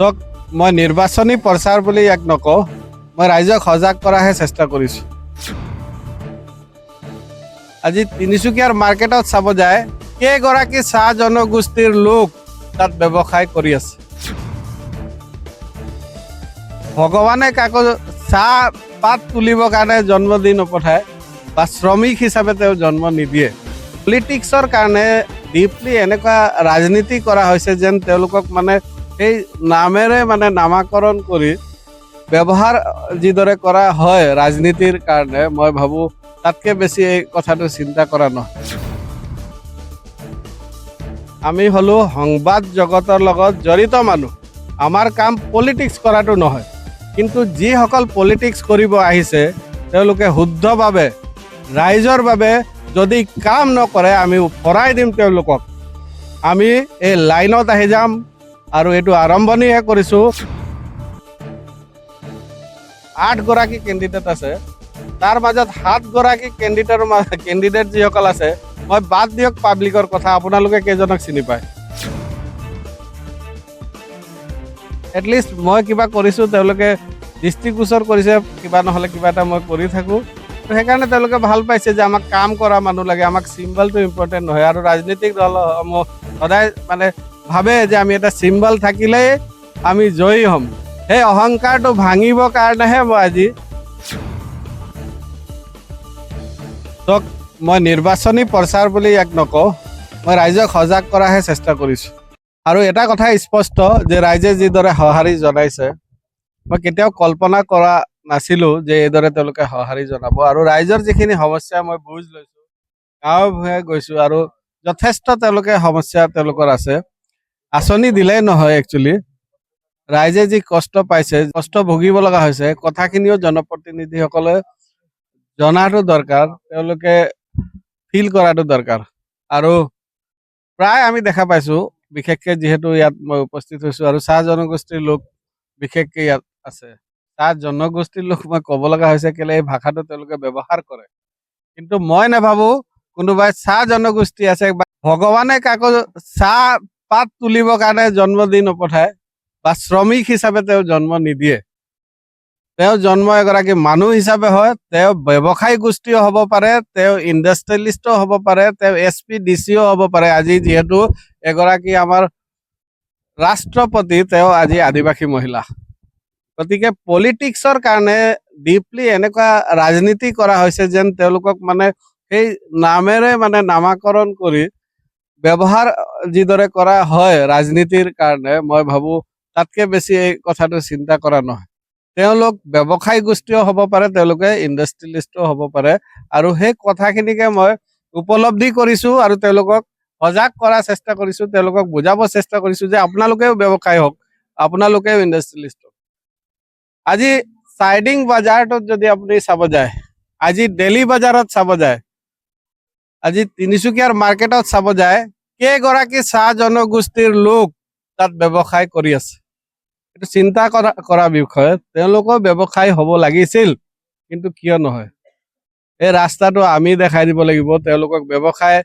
তক মই নিৰ্বাচনী প্ৰচাৰ বুলি ইয়াক নকওঁ, মই ৰাইজক সজাগ কৰাহে চেষ্টা কৰিছোঁ। আজি তিনিচুকীয়াৰ মাৰ্কেটত চাব যায় কেইগৰাকী চাহ জনগোষ্ঠীৰ লোক তাত ব্যৱসায় কৰি আছে। ভগৱানে কাকো চাহ পাত তুলিবৰ কাৰণে জন্মদিন নপঠায় বা শ্ৰমিক হিচাপে তেওঁ জন্ম নিদিয়ে। পলিটিক্সৰ কাৰণে ডিপলি এনেকুৱা ৰাজনীতি কৰা হৈছে যেন তেওঁলোকক মানে সেই নামেৰে মানে নামাকৰণ কৰি ব্যৱহাৰ যিদৰে কৰা হয় ৰাজনীতিৰ কাৰণে, মই ভাবোঁ তাতকৈ বেছি এই কথাটো চিন্তা কৰা নহয়। আমি হ'লো সংবাদ জগতৰ লগত জড়িত মানুহ, আমাৰ কাম পলিটিক্স কৰাটো নহয়। কিন্তু যিসকল পলিটিক্স কৰিব আহিছে তেওঁলোকে শুদ্ধভাৱে ৰাইজৰ বাবে যদি কাম নকৰে আমি ভৰাই দিম তেওঁলোকক। আমি এই লাইনত আহি যাম আৰু এইটো আৰম্ভণিহে কৰিছোঁ। 8 গৰাকী কেণ্ডিডেট আছে, তাৰ মাজত 7 গৰাকী কেণ্ডিডেট যিসকল আছে, মই বাদ দিয়ক পাব্লিকৰ কথা, আপোনালোকে কেইজনক চিনি পায়? এটলিষ্ট মই কিবা কৰিছোঁ, তেওঁলোকে দৃষ্টিগোচৰ কৰিছে, কিবা নহ'লে কিবা এটা মই কৰি থাকোঁ। তো সেইকাৰণে তেওঁলোকে ভাল পাইছে যে আমাক কাম কৰা মানুহ লাগে, আমাক চিম্বলটো ইম্পৰ্টেণ্ট নহয়। আৰু ৰাজনৈতিক দলসমূহ সদায় মানে ভাবে যে আমি এটা চিম্বল থাকিলেই আমি জয়ী হ'ম। সেই অহংকাৰটো ভাঙিবৰ কাৰণেহে মই আজি তক মই নিৰ্বাচনী প্ৰচাৰ বুলি ইয়াক নকওঁ, মই ৰাইজক সজাগ কৰাহে চেষ্টা কৰিছোঁ। আৰু এটা কথা স্পষ্ট যে ৰাইজে যিদৰে সঁহাৰি জনাইছে, মই কেতিয়াও কল্পনা কৰা নাছিলোঁ যে এইদৰে তেওঁলোকে সঁহাৰি জনাব। আৰু ৰাইজৰ যিখিনি সমস্যা মই বুজ লৈছোঁ, গাঁৱে ভূঞে গৈছোঁ আৰু যথেষ্ট তেওঁলোকে সমস্যা তেওঁলোকৰ আছে। আঁচনি দিলেই নহয়, একচুৱেলি ৰাইজে যি কষ্ট পাইছে, কষ্ট ভুগিব লগা হৈছে, কথাখিনিও জনপ্ৰতিনিধিসকলে জনাটো দৰকাৰ, তেওঁলোকে ফিল কৰাটো দৰকাৰ। আৰু প্ৰায় আমি দেখা পাইছোঁ, বিশেষকৈ যিহেতু ইয়াত মই উপস্থিত হৈছোঁ আৰু চাহ জনগোষ্ঠীৰ লোক বিশেষকৈ ইয়াত আছে। চাহ জনগোষ্ঠীৰ লোক মই ক'ব লগা হৈছে কেলে এই ভাষাটো তেওঁলোকে ব্যৱহাৰ কৰে। কিন্তু মই নাভাবোঁ কোনোবাই চাহ জনগোষ্ঠী আছে বা ভগৱানে কাকো চাহ পাত তুলিবৰ কাৰণে জন্মদিন নপঠায় বা শ্ৰমিক হিচাপে তেওঁ জন্ম নিদিয়ে। তেওঁ জন্ম এগৰাকী মানুহ হিচাপে হয়। তেওঁ ব্যৱসায়ী গোষ্ঠীও হ'ব পাৰে, তেওঁ ইণ্ডাষ্ট্ৰিয়েলিষ্টো হ'ব পাৰে, তেওঁ SP DC হ'ব পাৰে। আজি যিহেতু এগৰাকী আমাৰ ৰাষ্ট্ৰপতি, তেওঁ আজি আদিবাসী মহিলা। গতিকে পলিটিক্সৰ কাৰণে ডিপলি এনেকুৱা ৰাজনীতি কৰা হৈছে যেন তেওঁলোকক মানে সেই নামেৰে মানে নামাকৰণ কৰি ব্যৱহাৰ যিদৰে কৰা হয় ৰাজনীতিৰ কাৰণে, মই ভাবোঁ তাতকৈ বেছি এই কথাটো চিন্তা কৰা নহয়। তেওঁলোক ব্যৱসায়ী গোষ্ঠীও হ'ব পাৰে, তেওঁলোকে ইণ্ডাষ্ট্ৰিয়েলিষ্টো হ'ব পাৰে। আৰু সেই কথাখিনিকে মই উপলব্ধি কৰিছোঁ আৰু তেওঁলোকক সজাগ কৰাৰ চেষ্টা কৰিছোঁ, তেওঁলোকক বুজাব চেষ্টা কৰিছোঁ যে আপোনালোকেও ব্যৱসায়ী হওক, আপোনালোকেও ইণ্ডাষ্ট্ৰিয়েলিষ্ট হওক। আজি চাইডিং বজাৰটোত যদি আপুনি চাব যায়, আজি ডেইলি বজাৰত চাব যায়, আজি তিনিচুকীয়াৰ মাৰ্কেটত চাব যায় কেইগৰাকী চাহ জনগোষ্ঠীৰ লোক তাত ব্যৱসায় কৰি আছে। এইটো চিন্তা কৰা বিষয়। তেওঁলোকৰ ব্যৱসায় হ'ব লাগিছিল, কিন্তু কিয় নহয়? এই ৰাস্তাটো আমি দেখাই দিব লাগিব। তেওঁলোকক ব্যৱসায়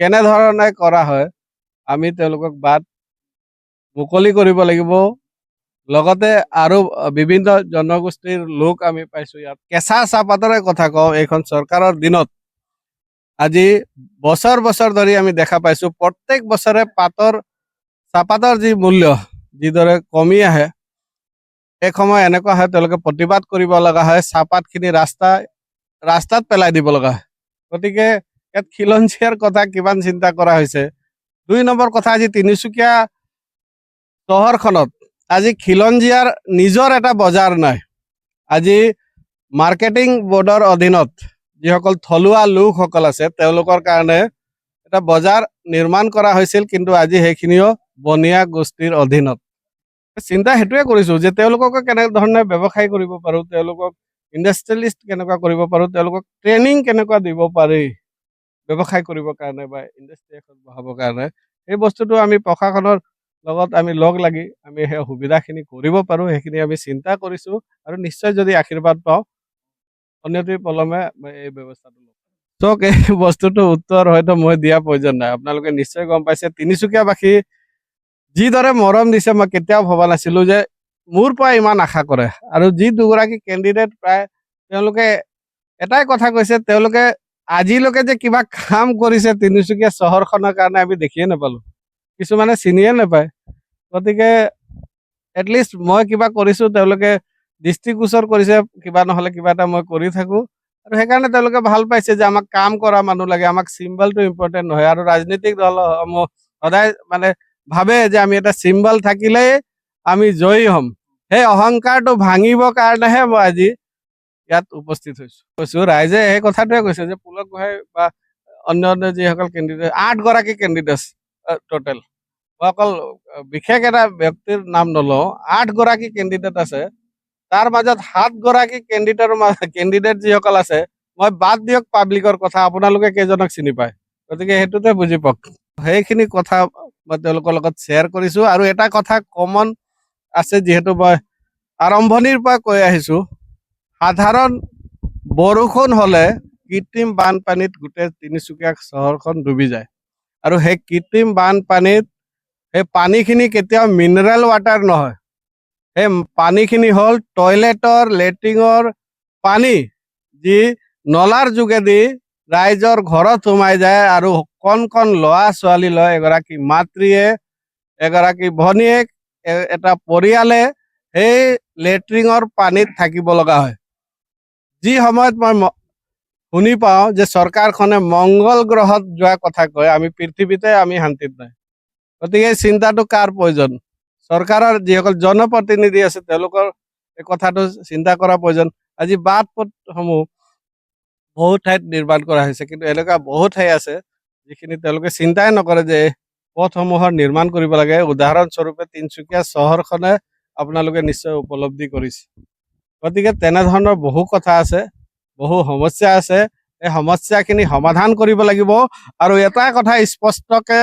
কেনেধৰণে কৰা হয় আমি তেওঁলোকক বাট মুকলি কৰিব লাগিব। লগতে আৰু বিভিন্ন জনগোষ্ঠীৰ লোক আমি পাইছোঁ ইয়াত। কেঁচা চাহপাতৰে কথা কওঁ, এইখন চৰকাৰৰ দিনত আজি বছৰ বছৰ ধৰি আমি দেখা পাইছোঁ প্ৰত্যেক বছৰে চাহপাতৰ যি মূল্য যিদৰে কমি আহে, এক সময় এনেকুৱা হয় তেওঁলোকে প্ৰতিবাদ কৰিব লগা হয়, চাহপাতখিনি ৰাস্তাত পেলাই দিব লগা হয়। গতিকে ইয়াত খিলঞ্জীয়াৰ কথা কিমান চিন্তা কৰা হৈছে। 2 নম্বৰ কথা, আজি তিনিচুকীয়া চহৰখনত আজি খিলঞ্জীয়াৰ নিজৰ এটা বজাৰ নাই। আজি মাৰ্কেটিং বোৰ্ডৰ অধীনত যিসকল থলুৱা লোকসকল আছে তেওঁলোকৰ কাৰণে এটা বজাৰ নিৰ্মাণ কৰা হৈছিল, কিন্তু আজি সেইখিনিও বনিয়া গোষ্ঠীৰ অধীনত। চিন্তা সেইটোৱে কৰিছোঁ যে তেওঁলোককো কেনেধৰণে ব্যৱসায় কৰিব পাৰোঁ, তেওঁলোকক ইণ্ডাষ্ট্ৰিয়েলিষ্ট কেনেকুৱা কৰিব পাৰোঁ, তেওঁলোকক ট্ৰেইনিং কেনেকুৱা দিব পাৰি ব্যৱসায় কৰিবৰ কাৰণে বা ইণ্ডাষ্ট্ৰি এখন বহাবৰ কাৰণে। এই বস্তুটো আমি প্ৰশাসনৰ লগত আমি লগ লাগি আমি সেই সুবিধাখিনি কৰিব পাৰোঁ, সেইখিনি আমি চিন্তা কৰিছোঁ। আৰু নিশ্চয় যদি আশীৰ্বাদ পাওঁ অন্যথি পলমে এই ব্যৱস্থাটো ল'ম। চক এই বস্তুটো উত্তৰ হয়তো মই দিয়া প্ৰয়োজন নাই, আপোনালোকে নিশ্চয় গম পাইছে। তিনিচুকীয়াবাসী যিদৰে মৰম দিছে মই কেতিয়াও ভবা নাছিলো যে মোৰ পৰা ইমান আশা কৰে। আৰু যি দুগৰাকী কেণ্ডিডেট প্ৰায় তেওঁলোকে এটাই কথা কৈছে, তেওঁলোকে আজিলৈকে যে কিবা কাম কৰিছে তিনিচুকীয়া চহৰখনৰ কাৰণে আমি দেখিয়ে নাপালো, কিছুমানে চিনিয়ে নাপায়। গতিকে এটলিষ্ট মই কিবা কৰিছো, তেওঁলোকে দৃষ্টিগোচৰ কৰিছে, কিবা নহলে কিবা এটা মই কৰি থাকো। আৰু সেইকাৰণে তেওঁলোকে ভাল পাইছে যে আমাক কাম কৰা মানুহ লাগে, আমাক চিম্বলটো ইম্পৰ্টেণ্ট নহয়। আৰু ৰাজনৈতিক দলসমূহ সদায় মানে ভাবে যে আমি এটা চিম্বল থাকিলেই আমি জয়ী হ'ম। সেই অহংকাৰটো ভাঙিবৰ কাৰণেহে মই আজি ইয়াত উপস্থিত কৈছো। ৰাইজে এই কথাটোৱে কৈছে যে পুলক গোহাঁই বা অন্য অন্য যিসকল কেণ্ডিডেট, 8গৰাকী কেণ্ডিডেট টোটেল, মই অকল বিশেষ এটা ব্যক্তিৰ নাম নলওঁ, 8গৰাকী কেণ্ডিডেট আছে। তাৰ মাজত 7গৰাকী কেণ্ডিডেট যিসকল আছে, মই বাদ দিয়ক পাব্লিকৰ কথা, আপোনালোকে কেইজনক চিনি পায়, গতিকে সেইটোতে বুজি পাওক। সেইখিনি কথা মই তেওঁলোকৰ লগত শ্বেয়াৰ কৰিছো। আৰু এটা কথা কমন আছে, যিহেতু মই আৰম্ভণিৰ পৰা কৈ আহিছো, সাধাৰণ বৰষুণ হলে কৃত্ৰিম বানপানীত গোটেই তিনিচুকীয়া চহৰখন ডুবি যায়। আৰু সেই কৃত্ৰিম বানপানীত সেই পানীখিনি কেতিয়াও মিনাৰেল ৱাটাৰ নহয়, সেই পানীখিনি হ'ল টয়লেটৰ লেট্ৰিনৰ পানী, যি নলাৰ যোগেদি ৰাইজৰ ঘৰত সোমাই যায়। আৰু কণ কণ ল'ৰা ছোৱালী লৈ এগৰাকী মাতৃয়ে, এগৰাকী ভনীয়েক, এটা পৰিয়ালে সেই লেট্ৰিনৰ পানীত থাকিব লগা হয়। যি সময়ত মই শুনি পাওঁ যে চৰকাৰখনে মংগল গ্ৰহত যোৱা কথা কয়, আমি পৃথিৱীতে আমি শান্তিত নাই। গতিকে এই চিন্তাটো কাৰ প্ৰয়োজন? চৰকাৰৰ যিসকল জনপ্ৰতিনিধি আছে তেওঁলোকৰ এই কথাটো চিন্তা কৰা প্ৰয়োজন। আজি বাট পথসমূহ বহুত ঠাইত নিৰ্মাণ কৰা হৈছে, কিন্তু এনেকুৱা বহুত ঠাই আছে যিখিনি তেওঁলোকে চিন্তাই নকৰে যে পথসমূহৰ নিৰ্মাণ কৰিব লাগে। উদাহৰণস্বৰূপে তিনিচুকীয়া চহৰখনে আপোনালোকে নিশ্চয় উপলব্ধি কৰিছে। গতিকে তেনেধৰণৰ বহু কথা আছে, বহু সমস্যা আছে। এই সমস্যাখিনি সমাধান কৰিব লাগিব। আৰু এটা কথা স্পষ্টকে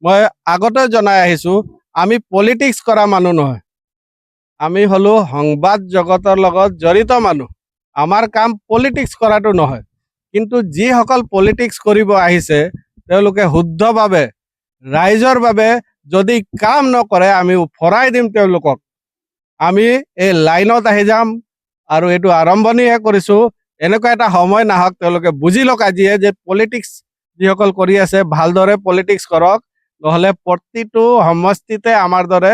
মই আগতে জনাই আহিছো, আমি পলিটিক্স কৰা মানুহ নহয়, আমি হলো সংবাদ জগতৰ লগত জড়িত মানুহ। আমাৰ কাম পলিটিক্স কৰাটো নহয়। কিন্তু যিসকল পলিটিক্স কৰিব আহিছে তেওঁলোকে শুদ্ধভাৱে ৰাইজৰ বাবে যদি কাম নকৰে, আমি ফৰাই দিম তেওঁলোকক। আমি এই লাইনত আহি যাম। আৰু এইটো আৰম্ভণিহে কৰিছো। এনেকুৱা এটা সময় নাহক, তেওঁলোকে বুজি লওক আজিয়ে যে পলিটিক্স যিসকল কৰি আছে ভালদৰে পলিটিক্স কৰক, নহলে প্ৰতিটো সমষ্টিতে আমাৰ দৰে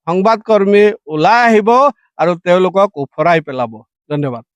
সংবাদকৰ্মী ওলাই আহিব আৰু তেওঁলোকক উফৰাই পেলাব। ধন্যবাদ।